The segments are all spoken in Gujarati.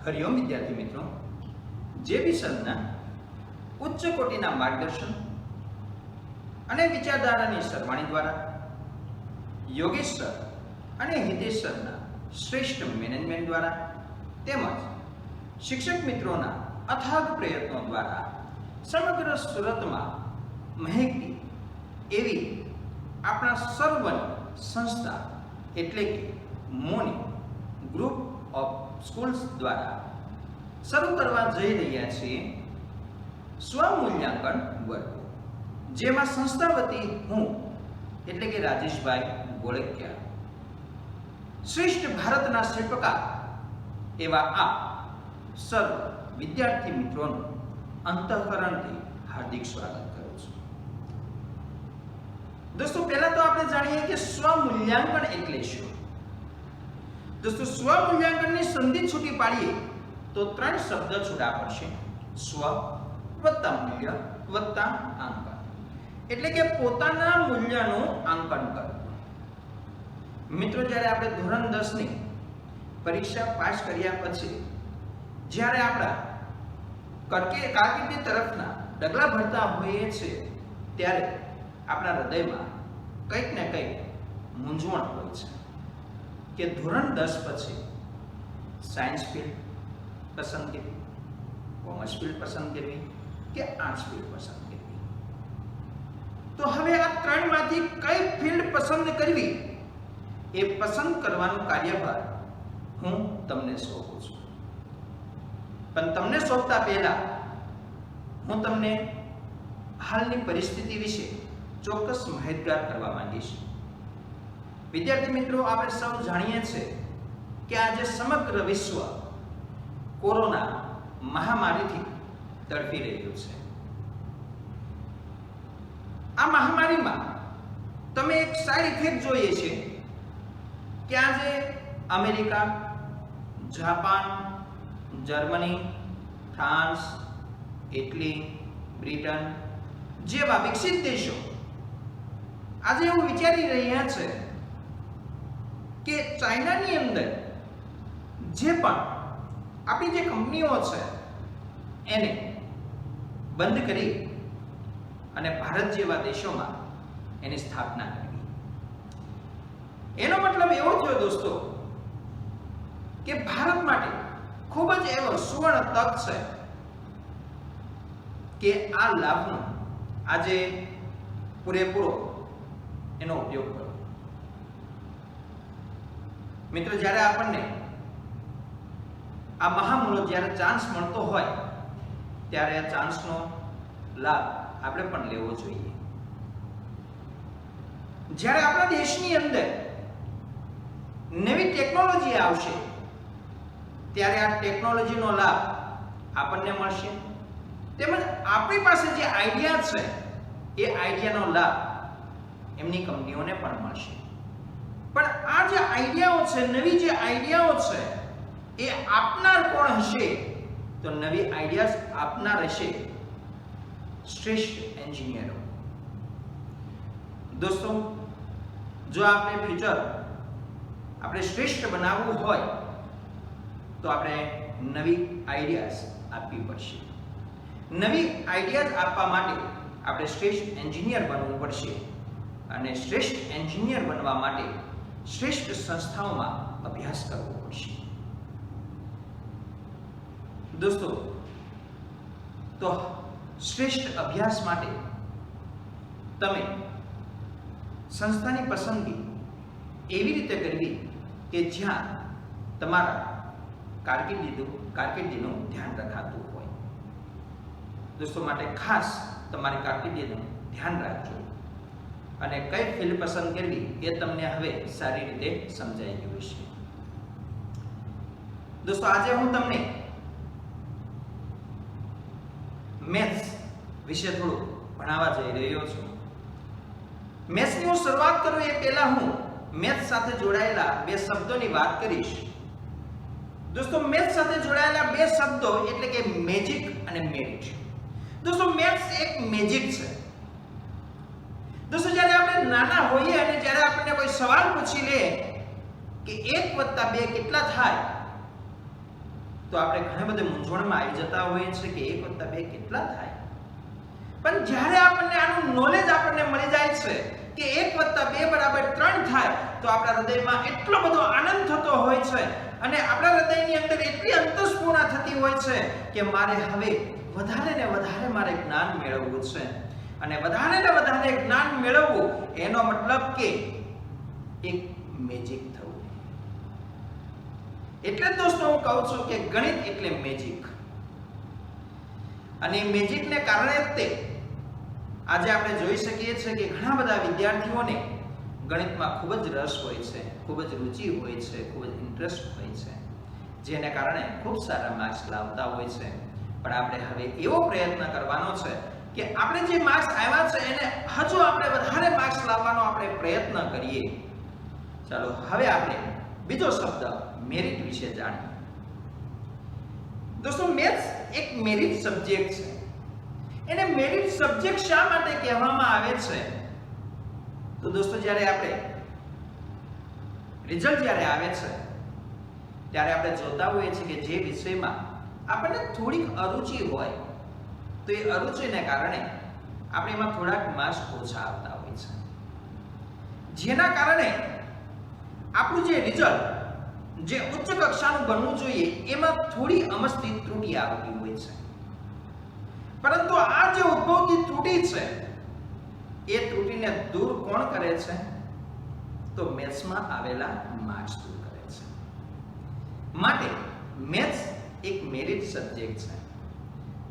હરિઓમ વિદ્યાર્થી મિત્રો, જેબી સરના ઉચ્ચ કોટીના માર્ગદર્શન અને વિચારધારાની સરવાણી દ્વારા યોગેશ સર અને હિતેશ સરના શ્રેષ્ઠ મેનેજમેન્ટ દ્વારા તેમજ શિક્ષક મિત્રોના અથાગ પ્રયત્નો દ્વારા સમગ્ર સુરતમાં મહેકતી એવી આપણા સર્વની સંસ્થા એટલે કે મોની ગ્રુપ ઓફ સ્કૂલ્સ દ્વારા શરૂ કરવા જઈ રહ્યા છીએ સ્વમૂલ્યાંકન વર્ગો, જેમાં સંસ્થા વતી હું એટલે કે રાજેશભાઈ ગોળકિયા શ્રેષ્ઠ ભારતના શિલ્પકાર એવા આ સર્વ વિદ્યાર્થી મિત્રોનું અંતઃકરણથી હાર્દિક સ્વાગત કરું છું. દોસ્તો, પહેલા તો આપણે જાણીએ કે સ્વમૂલ્યાંકન એટલે શું. દોસ્તો, સ્વમૂલ્યાંકનની સંધિ છૂટી પાડીએ તો ત્રણ શબ્દ છૂટા પડશે: સ્વ વત્તા મૂલ્ય વત્તા આંકન. એટલે કે પોતાના મૂલ્યનું આંકન કરવું. મિત્રો, જ્યારે આપણે ધોરણ 10 ની પરીક્ષા પાસ કર્યા પછી જ્યારે આપણા કારકિર્દી તરફના ડગલા ભરતા હોઈએ છીએ ત્યારે આપણા હૃદયમાં કંઈક ને કંઈક મૂંઝવણ હોય છે કે ધોરણ 10 પછી સાયન્સ ફિલ્ડ પસંદ કરવી, કોમર્સ ફિલ્ડ પસંદ કરવી કે આર્ટ્સ ફિલ્ડ પસંદ કરવી. તો હવે આ ત્રણમાંથી કઈ ફિલ્ડ પસંદ કરવી એ પસંદ કરવાનો કાર્યભાર હું તમને સોંપું છું. પણ તમને સોંપતા પહેલા હું તમને હાલની પરિસ્થિતિ વિશે ચોક્કસ માહિતગાર કરવા માંગીશ. વિદ્યાર્થી મિત્રો, આપણે સૌ જાણીએ છીએ કે આજે સમગ્ર વિશ્વ કોરોના મહામારીથી તડપી રહ્યું છે. આ મહામારીમાં તમે એક સાઈડ ઇફેક્ટ જોઈએ છે કે આજે America, Japan, Germany, France, Italy, Britain જેવા વિકસિત દેશો આજે એવું વિચારી રહ્યા છે કે ચાઇનાની અંદર જે પણ આપણી જે કંપનીઓ છે એને બંધ કરી અને ભારત જેવા દેશોમાં એની સ્થાપના કરવી. એનો મતલબ એવો થયો દોસ્તો કે ભારત માટે ખૂબ જ એવો સુવર્ણ તક છે કે આ લાભનો આજે પૂરેપૂરો એનો ઉપયોગ કરો. મિત્રો, જ્યારે આપણને આ મહામૂલો જ્યારે ચાન્સ મળતો હોય ત્યારે આ ચાન્સનો લાભ આપણે પણ લેવો જોઈએ. જ્યારે આપણા દેશની અંદર નવી ટેકનોલોજી આવશે ત્યારે આ ટેકનોલોજીનો લાભ આપણને મળશે, તેમજ આપણી પાસે જે આઈડિયા છે એ આઈડિયાનો લાભ એમની કંપનીઓને પણ મળશે. પણ આ જે આઈડિયાઓ છે, નવી જે આઈડિયાઓ છે એ આપનાર કોણ હશે? તો નવી આઈડિયાઝ આપનાર હશે શ્રેષ્ઠ એન્જિનિયરો. દોસ્તો, જો આપણે ફ્યુચર આપણે શ્રેષ્ઠ બનાવવું હોય તો આપણે નવી આઈડિયાઝ આપવી પડશે. નવી આઈડિયાઝ આપવા માટે આપણે શ્રેષ્ઠ એન્જિનિયર બનવું પડશે અને શ્રેષ્ઠ એન્જિનિયર બનવા માટે શ્રેષ્ઠ સંસ્થાઓમાં અભ્યાસ કરવો પડશે. દોસ્તો, તો શ્રેષ્ઠ અભ્યાસ માટે તમે સંસ્થાની પસંદગી એવી રીતે કરવી કે જ્યાં તમારા કારકિર્દીનું ધ્યાન રખાતું હોય. દોસ્તો, માટે ખાસ તમારી કારકિર્દીનું ધ્યાન રાખજો અને કઈ ફિલ્ડ પસંદ કરવી એ તમને હવે સારી રીતે સમજાઈ ગયું છે. દોસ્તો, આજે હું તમને મેથ્સ વિશે થોડું ભણાવવા જઈ રહ્યો છું. મેથ્સની હું શરૂઆત કરું એ પહેલા હું મેથ્સ સાથે જોડાયેલા બે શબ્દોની વાત કરીશ. દોસ્તો, મેથ્સ સાથે જોડાયેલા બે શબ્દો એટલે કે મેજિક અને મેરિટ. દોસ્તો, મેથ્સ એક મેજિક છે. દોસ્તો, જ્યારે આપણે નાના હોઈએ અને જ્યારે આપણને કોઈ સવાલ પૂછી લે કે 1 + 2 કેટલા થાય, તો આપણે ઘણી બધી મૂંઝવણમાં આવી જતા હોઈએ છીએ કે 1 + 2 કેટલા થાય. પણ જ્યારે આપણને આનું નોલેજ આપણને મળી જાય છે કે 1 + 2 = 3 થાય, તો આપણા હૃદયમાં એટલો બધો આનંદ થતો હોય છે અને આપણા હૃદયની અંદર એટલી અંતસ્ફૂર્ણા થતી હોય છે કે મારે હવે વધારે ને વધારે મારે જ્ઞાન મેળવવું છે. અને વધારે ને વધારે જ્ઞાન મેળવવું એનો મતલબ કે એક મેજિક થવું. એટલે દોસ્તો હું કહું છું કે ગણિત એટલે મેજિક. અને મેજિકને કારણે તે આજે આપણે જોઈ શકીએ છીએ કે ઘણા બધા વિદ્યાર્થીઓને ગણિતમાં ખૂબ જ રસ હોય છે, ખૂબ જ રુચિ હોય છે, ખૂબ જ ઇન્ટરેસ્ટ હોય છે, જેને કારણે ખૂબ સારા માર્ક્સ લાવતા હોય છે. પણ આપણે હવે એવો પ્રયત્ન કરવાનો છે કે આપણે જે માર્ક્સ આવ્યા છે એને હજુ આપણે વધારે માર્ક્સ લાવવાનો આપણે પ્રયત્ન કરીએ. ચાલો હવે આપણે બીજો શબ્દ મેરિટ વિશે જાણીએ. દોસ્તો મેથ્સ એક મેરિટ સબ્જેક્ટ છે. એને મેરિટ સબ્જેક્ટ શા માટે કહેવામાં આવે છે? તો દોસ્તો જ્યારે આપણે રિઝલ્ટ જ્યારે આવે છે ત્યારે આપણે જોતા હોઈએ છીએ કે જે વિષયમાં આપણને થોડીક અરુચિ હોય તો એ અરુચિને કારણે આપણે એમાં થોડાક માર્ક્સ ઓછા આવતા હોય છે, જેના કારણે આપણું જે રિઝલ્ટ જે ઉચ્ચ કક્ષાનું બનવું જોઈએ એમાં થોડી અમસ્તી ત્રુટિ આવતી હોય છે. પરંતુ આ જે ઉદ્ભવતી ત્રુટિ છે એ ત્રુટિને દૂર કોણ કરે છે? તો મેથ્સમાં આવેલા માર્ક્સ દૂર કરે છે. માટે મેથ્સ એક મેરિટ સબ્જેક્ટ છે.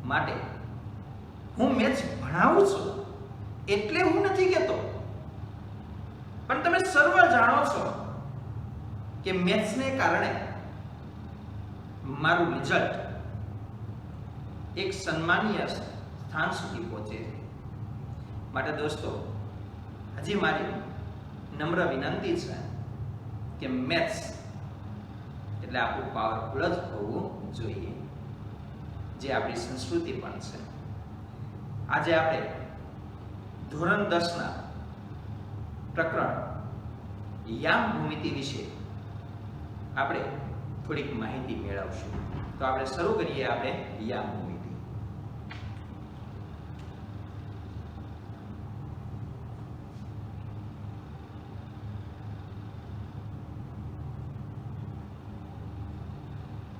માટે હું મેથ્સ ભણાવું છું એટલે હું નથી કહેતો, પણ તમે સર્વ જાણો છો કે મેથ્સને કારણે મારું રિઝલ્ટ એક સન્માનીય સ્થાન સુધી પહોંચે છે. માટે દોસ્તો હજી મારી નમ્ર વિનંતી છે કે મેથ્સ એટલે આપણું પાવરફુલ જ હોવું જોઈએ, જે આપણી સંસ્કૃતિ પણ છે. આજે આપણે ધોરણ 10ના પ્રકરણ યામ ભૂમિતિ વિશે આપણે થોડીક માહિતી મેળવશું. તો આપણે શરૂ કરીએ આપણે યામ ભૂમિતિ.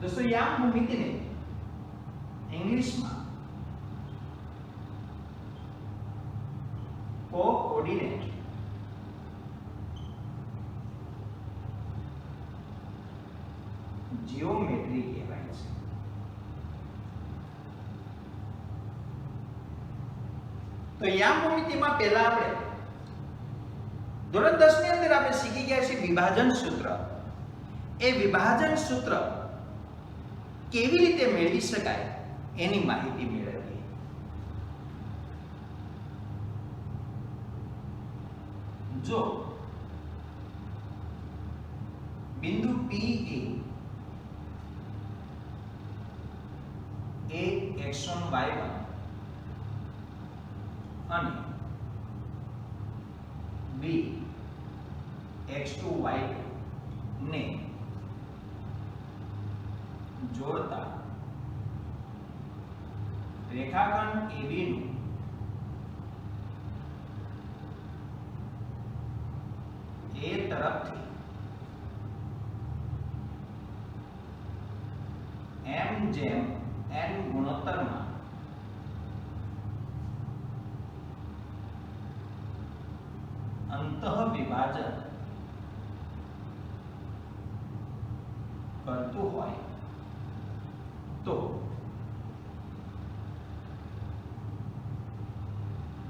દોસ્તો યામ ભૂમિતિને ઇંગ્લિશમાં કોઓર્ડિનેટ જીઓમેટ્રી કહેવાય છે. તો યામ ભૂમિતિમાં પહેલા આપણે ધોરણ 10 ની અંદર આપણે શીખી ગયા છીએ વિભાજન સૂત્ર. એ વિભાજન સૂત્ર કેવી રીતે મેળવી શકાય એની માહિતી મેળવીએ. જો બિંદુ P એ x1 y1 અને B x2 y2 ને જોડતા રેખાખંડ AB નું A તરફથી m/n ગુણોત્તરમાં અંતઃવિભાજન કરતું હોય તો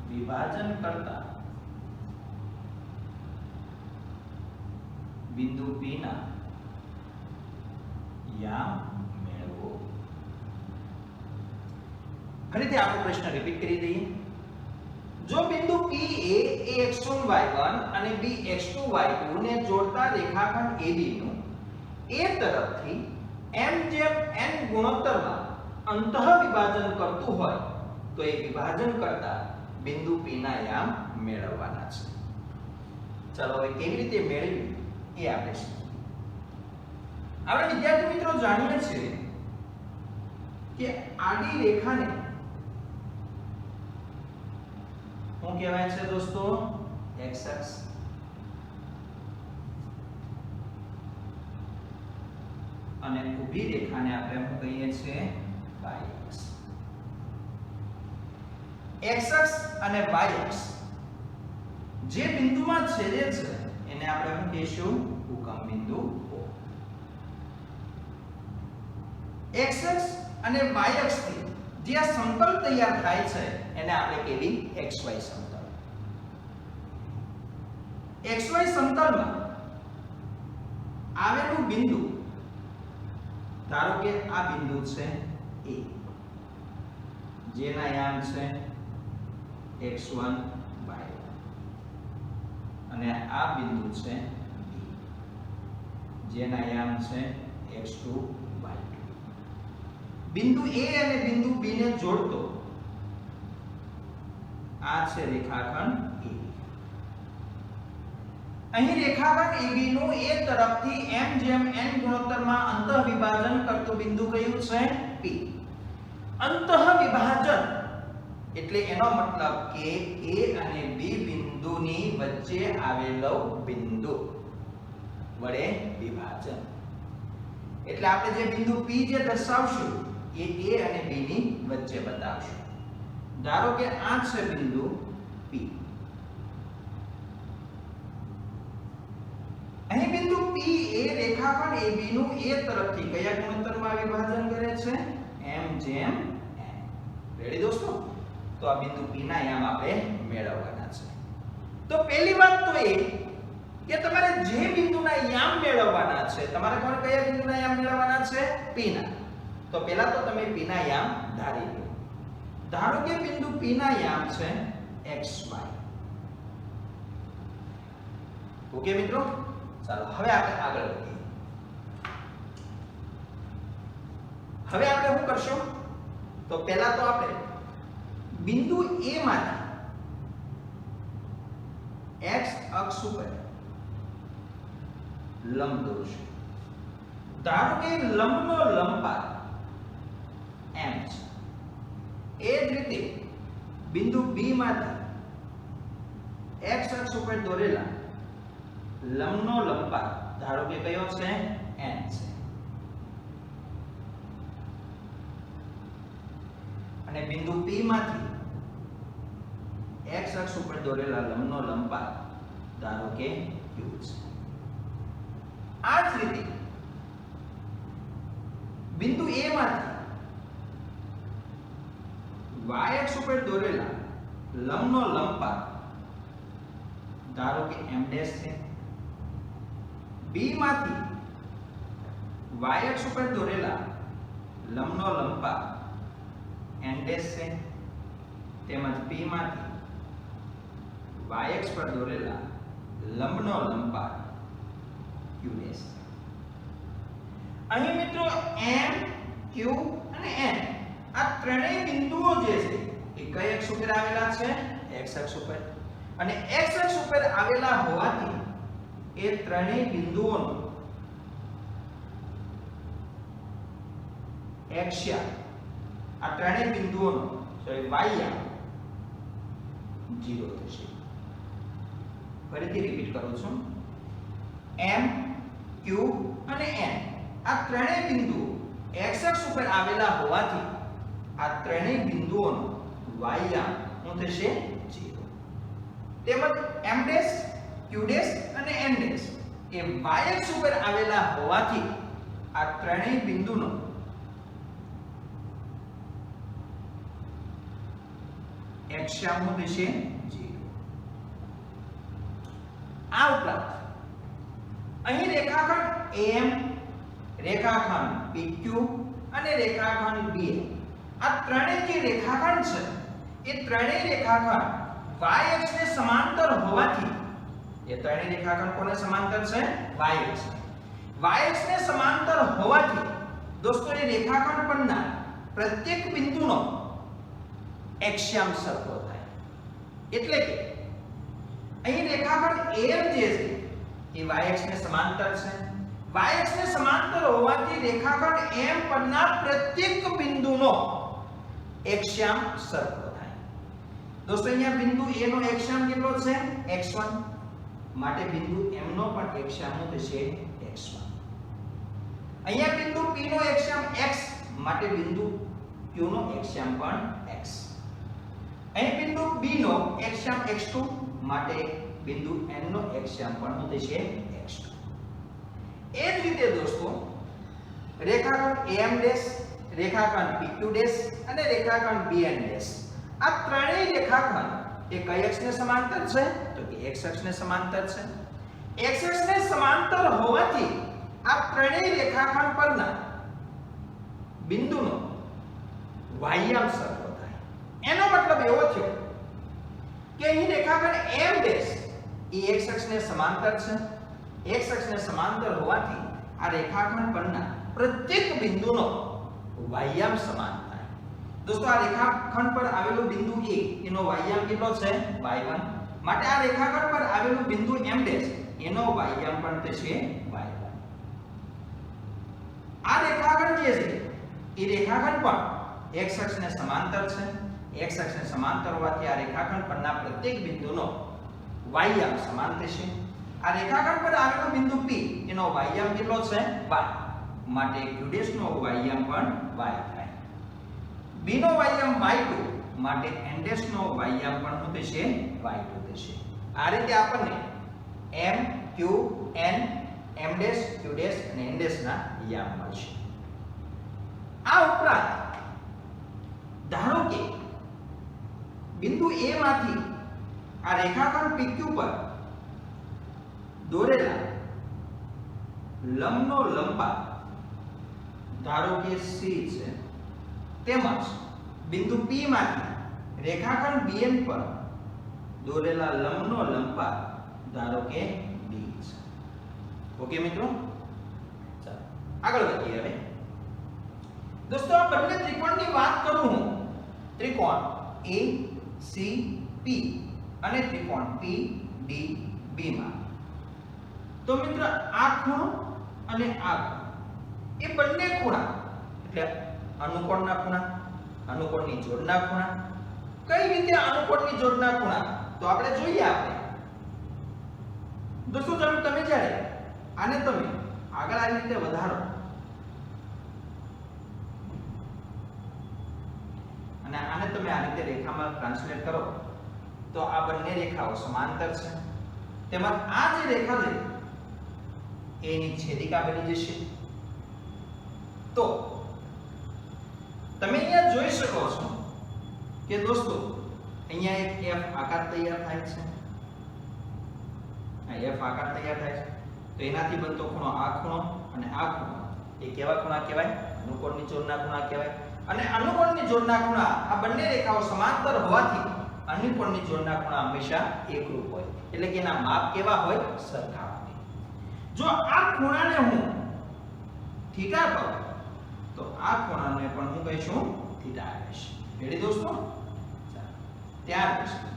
વિભાજન કરતા બિંદુ P ના યામ મેળવો. ફરીથી આપણો પ્રશ્ન રિપીટ કરી દઈએ. જો બિંદુ P એ x1 y1 અને B x2 y2 ને જોડતા રેખાખંડ AB નું A તરફથી m/n ગુણોત્તરમાં અંતઃવિભાજન કરતું હોય તો એ વિભાજન કરતા બિંદુ P ના યામ મેળવવાના છે. ચાલો હવે કેવી રીતે મેળવવું એ આપણે શીખીએ. આપણે વિદ્યાર્થી મિત્રો જાણીએ છીએ કે આડી રેખાને શું કહેવાય છે દોસ્તો? x અક્ષ. અને ઊભી રેખાને આપણે શું કહીએ છીએ? y અક્ષ. x અક્ષ અને y અક્ષ જે બિંદુમાં છેદે છે એને આપણે શું કહીશું? ઉગમ બિંદુ O. x અક્ષ અને y અક્ષથી જે આ સમતલ તૈયાર થાય છે એને આપણે કહેવી xy સમતલ. xy સમતલમાં આવેલું બિંદુ, ધારો કે આ બિંદુ છે A, જેના યામ છે x1 y1, અને આ બિંદુ છે B, જેના યામ છે x2 y2. બિંદુ A અને બિંદુ B ને જોડતો આ છે રેખાખંડ AB. અહીં રેખાખંડ AB નું A તરફથી m જેમ n ગુણોત્તરમાં અંતઃવિભાજન કરતું બિંદુ કયું છે? P. અંતઃવિભાજન એટલે એનો મતલબ કે A અને B બિંદુની વચ્ચે આવેલો બિંદુ વડે વિભાજન. એટલે આપણે જે બિંદુ P જે દર્શાવશું એ A અને B ની વચ્ચે બતાવશું. ધારો કે આ છે બિંદુ P. અહીં બિંદુ P એ રેખાખંડ AB નું A તરફથી કયા ગુણોત્તરમાં વિભાજન કરે છે? m જેમ n. રેડી દોસ્તો? તો આ બિંદુ P ના યામ આપણે મેળવવાના છે. તો પહેલી વાત તો એ કે તમારે જે બિંદુના યામ મેળવવાના છે, તમારે કોણ કયા બિંદુના યામ મેળવવાના છે? P ના. તો પહેલા તો તમે P ના યામ ધારી લો. ધારો કે બિંદુ P ના યામ છે xy. ઓકે મિત્રો? ચાલો હવે આપણે આગળ વધીએ. હવે આપણે શું કરશું? તો પહેલા તો આપણે બિંદુ A માંથી x અક્ષ ઉપર લંબ દોરશું. ધારો કે લંબનો લંબાઈ m છે. એ જ રીતે બિંદુ B માંથી x અક્ષ ઉપર દોરેલા લંબનો લંબાઈ ધારો કે કયો છે? n છે. અને બિંદુ P માંથી x અક્ષ ઉપર દોરેલા લંબનો લંબાઈ ધારો કે q છે. આ જ રીતે બિંદુ A માંથી y અક્ષ ઉપર દોરેલા લંબનો લંબાઈ ધારો કે m' છે. B માંથી y અક્ષ ઉપર દોરેલા લંબનો લંબાઈ n' છે. તેમજ P માંથી y અક્ષ પર દોરેલા લંબનો લંબાઈ q'. અહીં મિત્રો m, q અને n આ ત્રણેય બિંદુઓ જે છે એ કઈ અક્ષ ઉપર આવેલા છે? x અક્ષ ઉપર. અને x અક્ષ ઉપર આવેલા હોવાથી એ ત્રણેય બિંદુઓનો x યામ, આ ત્રણેય બિંદુઓનો y યામ 0 થશે. ફરીથી રિપીટ કરું છું. m, q અને n આ ત્રણેય બિંદુઓ x અક્ષ ઉપર આવેલા હોવાથી આ ત્રણેય બિંદુઓનો y યામ શું થશે? 0. તેમજ m', q' અને n' એ y અક્ષ ઉપર આવેલા હોવાથી આ ત્રણેય બિંદુનો x યામ શું થશે? 0. આ ઉપરાંત અહીં રેખાખંડ AM, રેખાખંડ PQ અને રેખાખંડ BM આ ત્રણેય જે રેખાખંડ છે એ ત્રણેય રેખાખંડ y અક્ષને સમાંતર હોવાથી એ ત્રણેય રેખાખંડ કોને સમાંતર છે? y અક્ષ. y અક્ષને સમાંતર હોવાથી દોસ્તો એ રેખાખંડ પરના પ્રત્યેક બિંદુનો x યામ સરખો થાય. એટલે કે અહીં રેખાખંડ AM જે છે એ y અક્ષને સમાંતર છે. y અક્ષને સમાંતર હોવાથી રેખાખંડ M પરના પ્રત્યેક બિંદુનો એક્સ્યામ સરખો થાય. દોસ્તો અહીંયા બિંદુ A નો એક્સ્યામ કેટલો છે? x1. માટે બિંદુ M નો પણ એક્સ્યામ થશે x1. અહીંયા બિંદુ P નો એક્સ્યામ x માટે બિંદુ Q નો એક્સ્યામ પણ x. અહીં બિંદુ B નો એક્સ્યામ x2 માટે બિંદુ N નો એક્સ્યામ પણ થશે x2. એ જ રીતે દોસ્તો રેખાખંડ AM ડેશ, રેખાખંડ PQ ડેશ અને રેખાખંડ BN ડેશ, આ ત્રણેય રેખાખંડ એ કઈ અક્ષને સમાંતર છે? તો કે x અક્ષને સમાંતર છે. x અક્ષને સમાંતર હોવાથી આ ત્રણેય રેખાખંડ પરના બિંદુનો વાહ્યાંક સરખો થાય. એનો મતલબ એવો થયો કે અહીં રેખાખંડ M ડેશ એ x અક્ષને સમાંતર છે. x અક્ષને સમાંતર હોવાથી આ રેખાખંડ પરના પ્રત્યેક બિંદુનો વાહ્યાંક સમાન થાય. દોસ્તો આ રેખાખંડ પર આવેલું બિંદુ A એનો વાહ્યાંક કેટલો છે? y1. માટે આ રેખાખંડ પર આવેલું બિંદુ M ડેશ એનો વાહ્યાંક પણ થશે y1. આ રેખાખંડ જે છે એ રેખાખંડ પણ x અક્ષને સમાંતર છે. x અક્ષને સમાંતર હોવાથી આ રેખાખંડ પરના પ્રત્યેક બિંદુનો વાહ્યાંક સમાન થશે. આ રેખાખંડ પર આવેલું બિંદુ P એનો વાહ્યાંક કેટલો છે? y. માટે q' નો વાહ્યાંક પણ y થાય. B નો વાહ્યાંક y2 માટે n' નો વાહ્યાંક પણ શું થશે? y2 થશે. આ રીતે આપણને m, q, n, m', q' અને n' ના યામ મળશે. આ ઉપરાંત ધારો કે બિંદુ A માંથી આ રેખાખંડ PQ પર દોરેલા લંબનો લંબાઈ ધારો કે c છે, તેમજ બિંદુ P માંથી રેખાખંડ BN પર દોરેલા લંબનો લંબાઈ ધારો કે d છે. ઓકે મિત્રો, ચાલો આગળ વધીએ. હવે દોસ્તો આ બંને ત્રિકોણની વાત કરું હું, ત્રિકોણ ACP અને ત્રિકોણ PDB માં, તો મિત્ર આ ખૂણો અને આ ખૂણો એ બંને ખૂણા એટલે અનુકોણના ખૂણા, અનુકોણની જોડના ખૂણા. કઈ રીતે અનુકોણની જોડના ખૂણા? તો આપણે જોઈએ. આપણે દોસ્તો તમે જ્યારે આને તમે આગળ આવી રીતે વધારો અને આને તમે આ રીતે રેખામાં ટ્રાન્સલેટ કરો તો આ બંને રેખાઓ સમાંતર છે. તેમજ આ જે રેખા છે એની છેદિકા બની જશે. તો તમે અહીંયા જોઈ શકો છો કે દોસ્તો અહીંયા એક F આકાર તૈયાર થાય છે. આ F આકાર તૈયાર થાય છે. તો એનાથી બનતો ખૂણો આ ખૂણો અને આ ખૂણો એ કેવા ખૂણા કહેવાય? અનુકોણની જોડના ખૂણા કહેવાય. અને અનુકોણની જોડના ખૂણા આ બંને રેખાઓ સમાંતર હોવાથી અનુકોણની જોડના ખૂણા હંમેશા એકરૂપ હોય, એટલે કે એના માપ કેવા હોય? સરખા હોય. જો આ ખૂણાને હું થીટા કહું તો આ ખૂણાને પણ હું કહીશું થીટા કહીશ. રેડી દોસ્તો? ચાલો ત્યાર પછી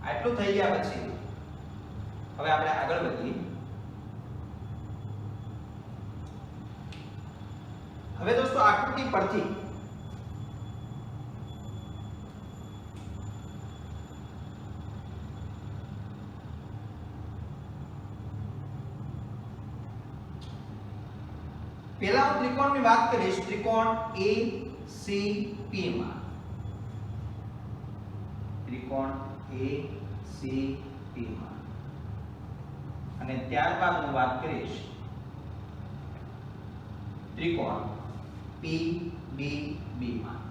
આટલું થઈ ગયા પછી હવે આપણે આગળ વધીએ. હવે દોસ્તો આકૃતિ પરથી પહેલા હું ત્રિકોણની વાત કરીશ. ત્રિકોણ ACP માં, ત્રિકોણ ACP માં, અને ત્યારબાદ હું વાત કરીશ ત્રિકોણ PDB માં.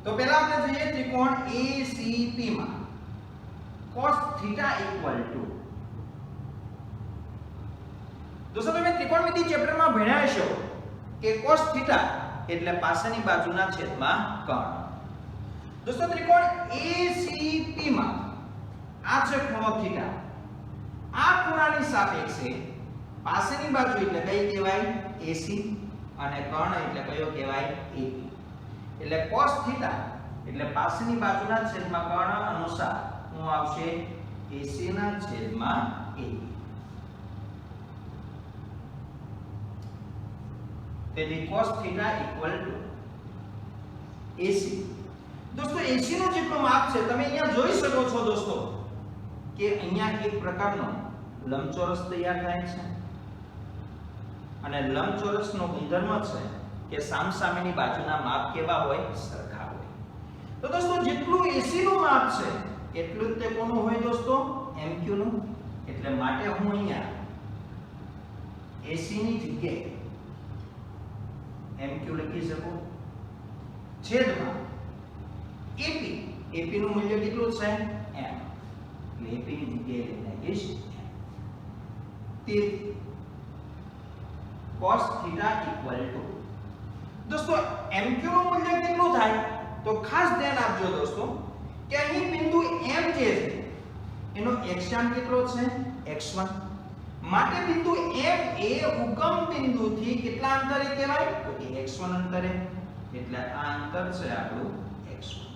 તો પહેલા આપણે જોઈએ ત્રિકોણ ACP માં. cos theta equal to, દોસ્તો તમે ત્રિકોણમિતિ ચેપ્ટરમાં ભણ્યા હશો કે cos theta એટલે પાછળની બાજુના છેદમાં કર્ણ. દોસ્તો ત્રિકોણ ACP માં આ છે ખૂણો થીટા. આ ખૂણાની સાપેક્ષે પાછળની બાજુ એટલે કઈ કહેવાય? AC. અને કર્ણ એટલે કયો કહેવાય AP એટલે cos થીટા એટલે પાછળની બાજુના છેદમાં કર્ણ અનુસાર શું આવશે AC ના છેદમાં AB તેથી cos થીટા AC दोस्तों AC નું જેટલું માપ છે તમે અહીંયા જોઈ શકો છો દોસ્તો કે અહીંયા એક પ્રકારનો લંબચોરસ તૈયાર થાય છે અને લંબચોરસનો ગુણધર્મ છે કે સામસામેની બાજુના માપ કેવા હોય સરખા હોય તો દોસ્તો જેટલું AC નું માપ છે એટલું જ તે કોનું હોય દોસ્તો MQ નું એટલે માટે હું અહીંયા AC ની જગ્યાએ MQ લખી શકું છેદમાં AP નું મૂલ્ય કેટલું છે m એટલે AP ની જગ્યાએ લખીશ તેથી cos થીટા દોસ્તો MQ નું મૂલ્ય કેટલું થાય તો ખાસ ધ્યાન આપજો દોસ્તો કે અહીં બિંદુ M જે છે એનો અક્ષાંશ કેટલો છે x1 માટે બિંદુ M એ ઉગમ બિંદુથી કેટલા અંતરે કહેવાય તો કે x1 અંતરે એટલે આ અંતર છે આપણું x1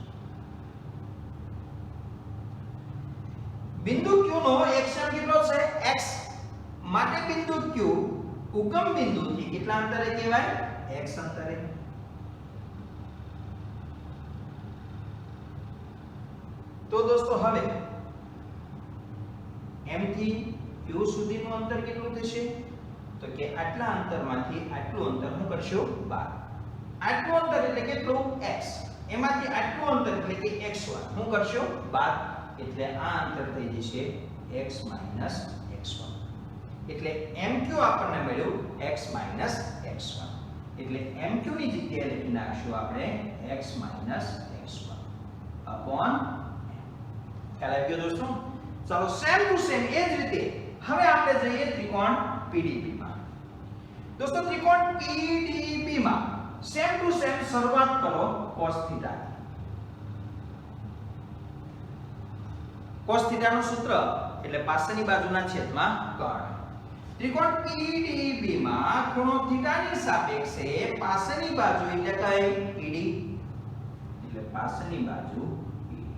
બિંદુ Q નો અક્ષાંશ કેટલો છે x માટે બિંદુ Q ઉગમ બિંદુથી કેટલા અંતરે કહેવાય x અંતરે તો દોસ્તો હવે M થી Q સુધીનું અંતર કેટલું થશે તો કે આટલા અંતરમાંથી આટલું અંતર હું કરશું 12 આટલું અંતર એટલે કેટલું x એમાંથી આટલું અંતર એટલે કે x1 હું કરશું 12 એટલે આ અંતર થઈ જશે x x1 એટલે MQ આપણને મળ્યું x x1 એટલે MQ ની જગ્યાએ લખી નાખશું આપણે x x1 અપોન ખ્યાલ આવી ગયો દોસ્તો ચાલો સેમ ટુ સેમ એ જ રીતે હવે આપણે જઈએ ત્રિકોણ PDB માં દોસ્તો ત્રિકોણ PDB માં સેમ ટુ સેમ શરૂઆત કરો cos થીટા cos થીટા નું સૂત્ર એટલે પાછળની બાજુના છેદમાં કર્ણ ત્રિકોણ PDB માં ખૂણો થીટાની સાપેક્ષે પાછળની બાજુ એટલે કઈ PD એટલે પાછળની બાજુ PD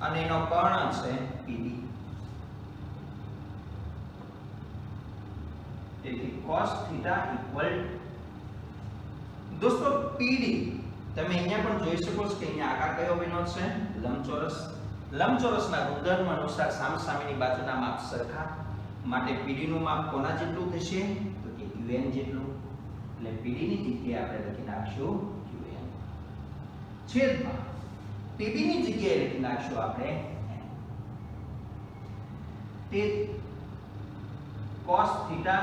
અને એનો કર્ણ છે PD તેથી cos થીટા દોસ્તો PD તમે અહીંયા પણ જોઈ શકો છો કે અહીંયા આકાર કયો બન્યો છે લંબચોરસના ગુણધર્મ અનુસાર સામસામેની બાજુના માપ સરખા માટે PD નું માપ કોના જેટલું થશે તો કે UN જેટલું એટલે PD ની જગ્યાએ આપણે લખી નાખશું UN છેદમાં PB ની જગ્યાએ લખી નાખશું આપણે n તેથી cos થીટા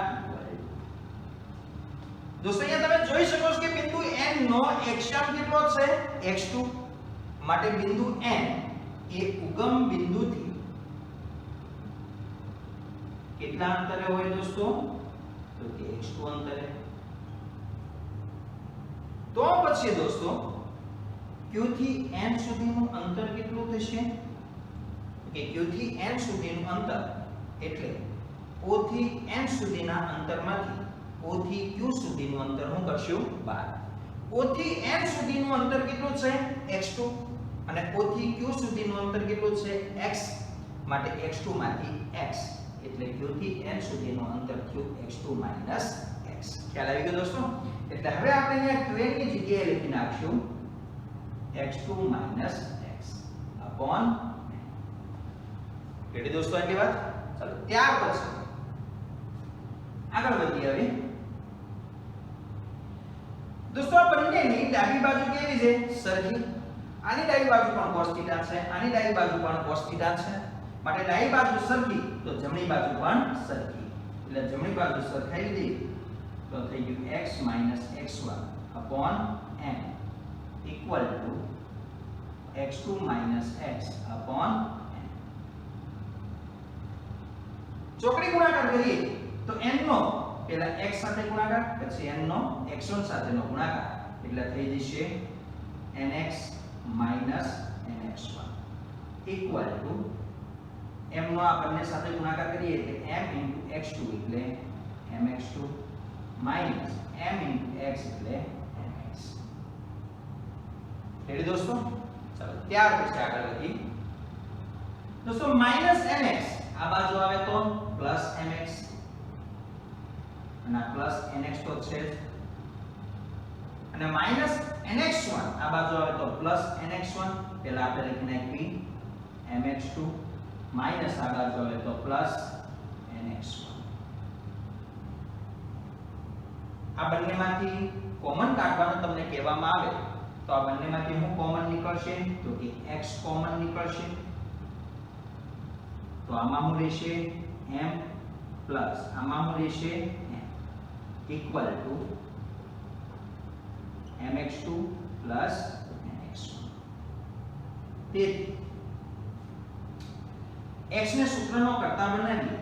દોસ્તો અહીંયા તમે જોઈ શકો છો કે બિંદુ n નો અક્ષાંશ કેટલો છે x2 માટે બિંદુ n એ ઉગમ બિંદુથી કેટલા અંતરે હોય દોસ્તો તો કે x2 અંતરે તો પછી દોસ્તો q થી n સુધીનું અંતર કેટલું થશે કે q થી n સુધીનું અંતર એટલે o થી n સુધીના અંતરમાંથી o થી q સુધીનું અંતર હું કરશું 12 o થી n સુધીનું અંતર કેટલું છે x2 અને o થી q સુધીનું અંતર કેટલું છે x માટે x2 માંથી x એટલે q થી n સુધીનું અંતર થયું x2 x ખ્યાલ આવી ગયો દોસ્તો એટલે હવે આપણે અહીંયા qn ની જગ્યાએ લખી નાખશું x2 x અપોન રેડી દોસ્તો આટલી વાત ચાલો ત્યાર પછી આગળ વધીએ હવે દોસ્તો આ બંનેની ડાબી બાજુ કેવી છે સરખી આની ડાબી બાજુ પણ cos થીટા છે આની ડાબી બાજુ પણ cos થીટા છે માટે ડાબી બાજુ સરખી તો જમણી બાજુ પણ સરખી એટલે જમણી બાજુ સરખાઈ દીધી તો થઈ ગયું x x1 upon n equal to x2 x upon n ચોકડી ગુણાકાર કરીએ તો n નો પહેલા x સાથે ગુણાકાર પછી n નો x1 સાથેનો ગુણાકાર એટલે થઈ જશે nx nx1 equal to m નો આ બંને સાથે ગુણાકાર કરીએ એટલે m x2 એટલે mx2 minus m into x એટલે mx. રેડી દોસ્તો? ચાલો ત્યાર પછી આગળ વધી દોસ્તો માઇનસ mx આ બાજુ આવે તો પ્લસ mx અને પ્લસ nx તો છે જ, અને માઇનસ nx1 આ બાજુ આવે તો પ્લસ nx1 પહેલા આપણે લખી નાખી mx2 માઇનસ આ બાજુ આવે તો પ્લસ nx1. આ બંનેમાંથી કોમન કાઢવાનું તમને કહેવામાં આવે તો આ બંનેમાંથી શું કોમન નીકળશે તો કે x કોમન નીકળશે, તો આમાં શું રહેશે m પ્લસ આમાં શું રહેશે m equal to mx2 plus nx1. તેથી x ને સૂત્રનો કરતા બનાવીએ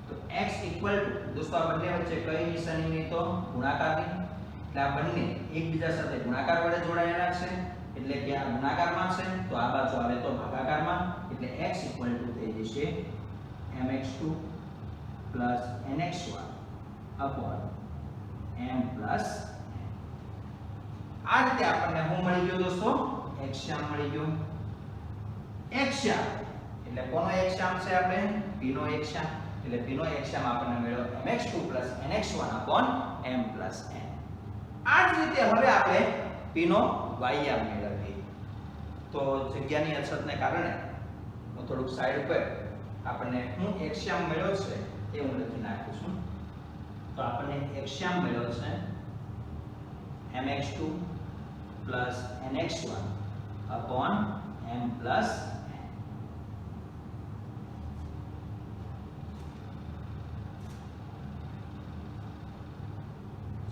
તો x ઇક્વલ ટુ દોસ્તો આ બંને વચ્ચે કઈ નિશાની નહીં તો ગુણાકારની, એટલે આ બંને એકબીજા સાથે ગુણાકાર વડે જોડાયેલા છે એટલે કે આ ગુણાકારમાં છે તો આ બાજુ આવે તો ભાગાકારમાં, એટલે x ઇક્વલ ટુ થઈ જશે mx2 plus nx1 upon m plus આ રીતે આપણને શું મળી ગયો દોસ્તો x મળી ગયો. x એટલે કોનો x છે આપણે p નો x એટલે p નો x આપણને મળ્યો mx2 nx1 m n. આ જ રીતે હવે આપણે p નો y મેળવીએ તો જગ્યાની અછતને કારણે હું થોડુંક સાઈડ પર આપણને હું x મળ્યો છે એ હું લખી નાખું છું. તો આપણને x મળ્યો છે mx2 nx1 m n.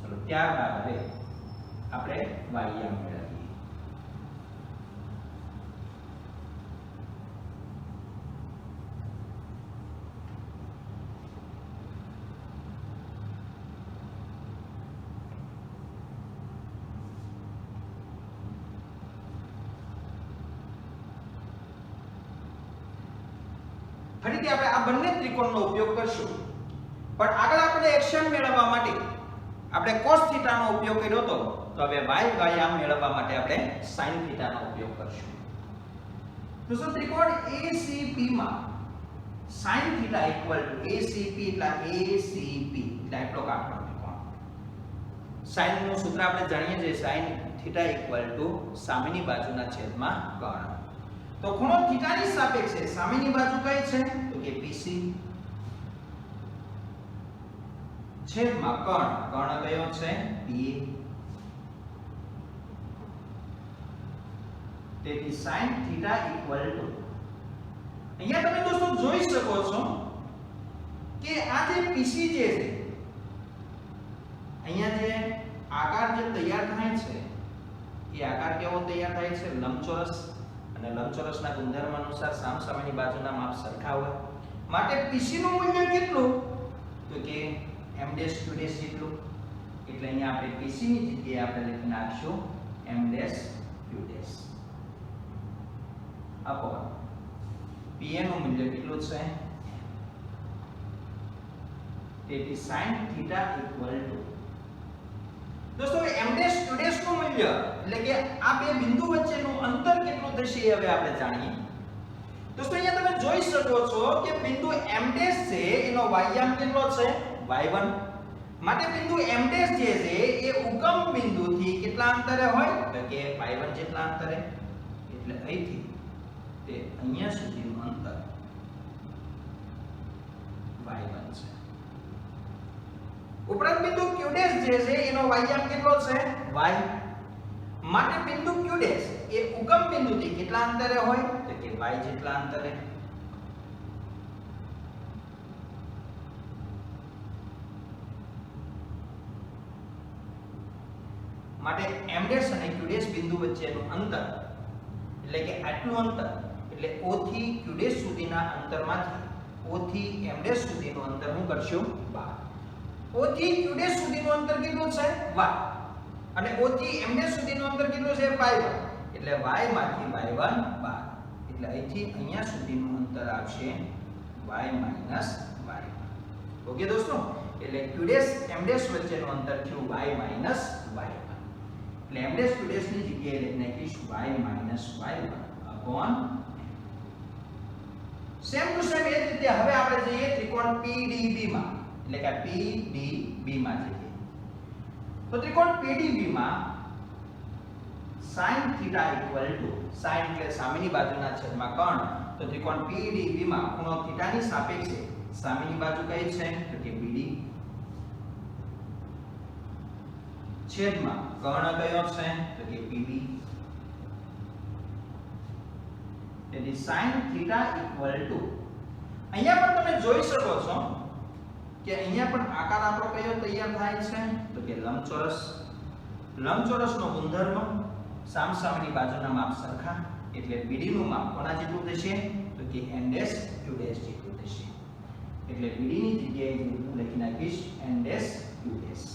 ચલો ત્યારબાદ હવે આપણે y મેળવીએ. ફરીથી આપણે આ બંને ત્રિકોણનો ઉપયોગ કરશું, પણ આગળ આપણે એક્શન મેળવવા માટે આપણે cos θ નો ઉપયોગ કર્યો હતો, તો હવે y આમ મેળવવા માટે આપણે sin θ નો ઉપયોગ કરશું. દોસ્તો ત્રિકોણ ACP માં sin θ ACP એટલે ACP એટલે આટલો કાટનો ત્રિકોણ. sin નું સૂત્ર આપણે જાણીએ છીએ sin θ સામેની બાજુના છેદમાં કર્ણ. તો ખૂણો થીટાની સાપેક્ષે સામેની બાજુ કઈ છે તો કે BC છેદમાં કર્ણ કયો છે PA. તેથી sin θ અહીંયા તમે દોસ્તો જોઈ શકો છો કે આ જે PC જે છે અહીંયા જે આકાર જે તૈયાર થાય છે એ આકાર કેવો તૈયાર થાય છે લંબચોરસ, અને લંબચોરસના ગુણધર્મ અનુસાર સામસામેની બાજુના માપ સરખા હોય માટે PC નું મૂલ્ય કેટલું તો કે m' q' જેટલું, એટલે અહીંયા આપણે PC ની જગ્યાએ આપણે લખી નાખશું m' q' અપોન PA નું મૂલ્ય કેટલું છે તેથી sin θ દોસ્તો m' q' નું મૂલ્ય એટલે કે આ બે બિંદુ વચ્ચેનું અંતર કેટલું થશે એ હવે આપણે જાણીએ. દોસ્તો અહીંયા તમે જોઈ શકો છો કે બિંદુ m' છે એનો y કેટલો છે y1, માટે બિંદુ m' જે છે એ ઉગમ બિંદુથી કેટલા અંતરે હોય તો કે y1 જેટલા અંતરે, એટલે અહીંથી તે અહીંયા સુધીનું અંતર y1 છે. ઉપરાંત બિંદુ q' જે છે એનો y કેટલો છે y, માટે બિંદુ q' એ ઉગમ બિંદુથી કેટલા અંતરે હોય તો કે y જેટલા અંતરે. માટે m' અને q' બિંદુ વચ્ચેનું અંતર એટલે કે આટલું અંતર એટલે o થી q' સુધીના અંતરમાંથી o થી m' સુધીનું અંતર હું કરશું 12. o થી q' સુધીનું અંતર કેટલું છે y, અને o થી m' સુધીનું અંતર કેટલું છે y1, એટલે y માંથી y1 12, એટલે અહીંથી અહીંયા સુધીનું અંતર આવશે y y1. ઓકે દોસ્તો, એટલે q ડેશ m ડેશ વચ્ચેનું અંતર થયું y માઈનસ y1 એટલે m ડેશ q ડેશ ની જગ્યાએ લખી નાખીશું y minus y1 upon same to same એ જ રીતે હવે આપણે જઈએ ત્રિકોણ PDB માં એટલે કે PDB માં જઈએ તો ત્રિકોણ PDB માં sin θ ઇક્વલ ટુ sin એટલે સામેની બાજુના છેદમાં કર્ણ તો ત્રિકોણ PDB માં ખૂણો θ ની સાપેક્ષે સામેની બાજુ કઈ છે તો કે BD છેદમાં કર્ણ કયો છે તો કે PB તેથી sin θ ઇક્વલ ટુ અહીંયા પણ તમે જોઈ શકો છો કે અહીંયા પણ આકાર આપણો કયો તૈયાર થાય છે તો કે લંબચોરસ લંબચોરસનો ગુણધર્મ સામસામેની બાજુના માપ સરખા એટલે BD નું માપ કોના જેટલું થશે તો કે n ડેશ q ડેશ જેટલું થશે એટલે BD ની જગ્યાએ હું લખી નાખીશ n ડેશ q ડેશ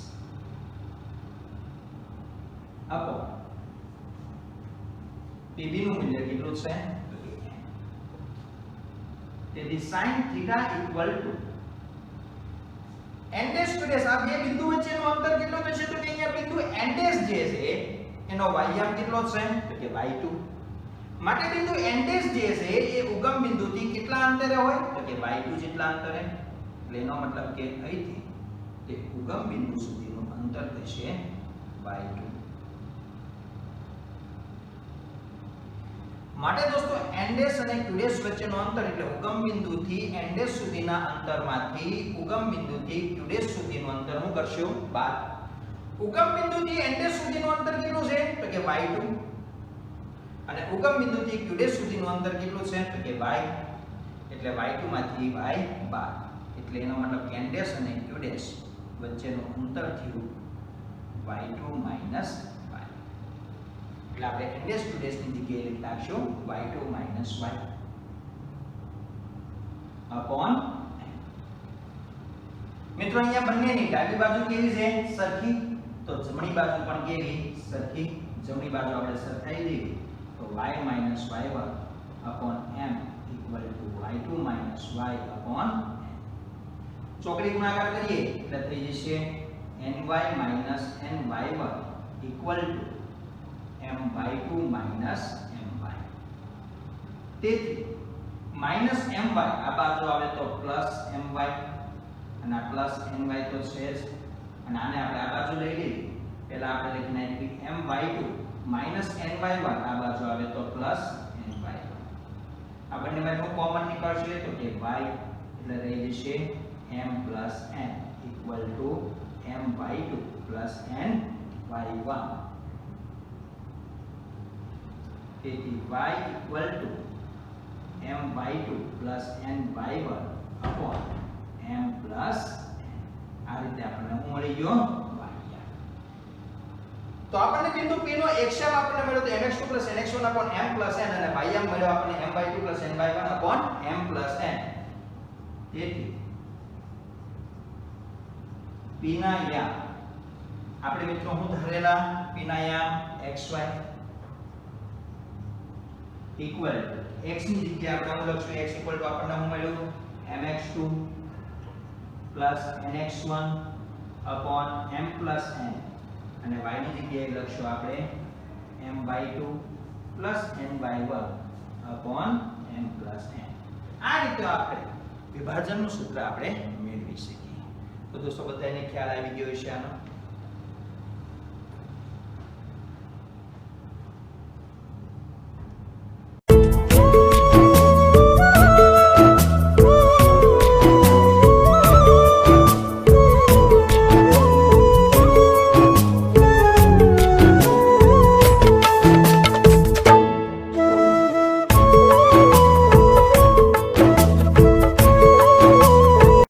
આપો PB નું મૂલ્ય કેટલું છે તો કે n તેથી sin θ equal to n dash q dash આ બે બિંદુ વચ્ચેનું અંતર કેટલું થશે તો કે અહીંયા બિંદુ n ડેશ જે છે એનો y કેટલો છે તો કે y2 માટે બિંદુ n ડેશ જે છે એ ઉગમ બિંદુથી કેટલા અંતરે હોય તો કે y2 જેટલા અંતરે એટલે એનો મતલબ કે અહીંથી તે ઉગમ બિંદુ સુધીનું અંતર થશે y2 માટે દોસ્તો n ડેશ અને q ડેશ વચ્ચેનું અંતર એટલે ઉગમ બિંદુથી n ડેશ સુધીના અંતરમાંથી ઉગમ બિંદુથી q ડેશ સુધીનું અંતર હું કરશું 12 ઉગમ બિંદુથી n ડેશ સુધીનું અંતર કેટલું છે તો કે y2 અને ઉગમ બિંદુથી q ડેશ સુધીનું અંતર કેટલું છે તો કે y એટલે y2 માંથી y 12 એટલે એનો મતલબ n ડેશ અને q ડેશ વચ્ચેનું અંતર થયું y2 માઈનસ y એટલે આપણે n ડેશ q ડેશ ની જગ્યાએ લખી નાખશું y2 માઈનસ y અપોન મિત્રો અહીંયા બંનેની ડાબી બાજુ કેવી છે સરખી તો જમણી બાજુ પણ કેવી સરખી જમણી બાજુ આપણે સરખાઈ દઈએ તો y minus y1 upon m equal to y2 minus y upon ચોકડી ગુણાકાર કરીએ એટલે થઈ જશે ny minus ny1 equal to my2 minus my તેથી માઈનસ my આ બાજુ આવે તો પ્લસ my અને આ પ્લસ ny તો છે જ અને આને આપણે આ બાજુ લઈ લઈએ પહેલા આપણે લખી નાખીએ my2 માઈનસ ny1 આ બાજુ આવે તો પ્લસ ny1 આ બંને માંથી કોમન નીકળશે તો કે y એટલે રહી જશે m plus n equal to my2 plus ny1 તેથી y equal to my2 plus ny1 upon m plus આ રીતે આપણને શું મળી ગયો y તો આપણને બિંદુ P નો xm આપણને મળ્યો તો mx2 nx1 m n અને ym મળ્યો આપણને my2 ny1 m n તેથી P ના યામ આપણે મિત્રો શું ધારેલા P ના યામ xy ઇક્વલ x ની જગ્યાએ આપણે હું લખશું x ઇક્વલ ટુ આપણને શું મળ્યું mx2 nx1 m n અને y ની જગ્યાએ લખશું આપણે my2 ny1 m n આ રીતે આપણે વિભાજનનું સૂત્ર આપણે મેળવી શકીએ તો દોસ્તો બધાને ખ્યાલ આવી ગયો છે આનો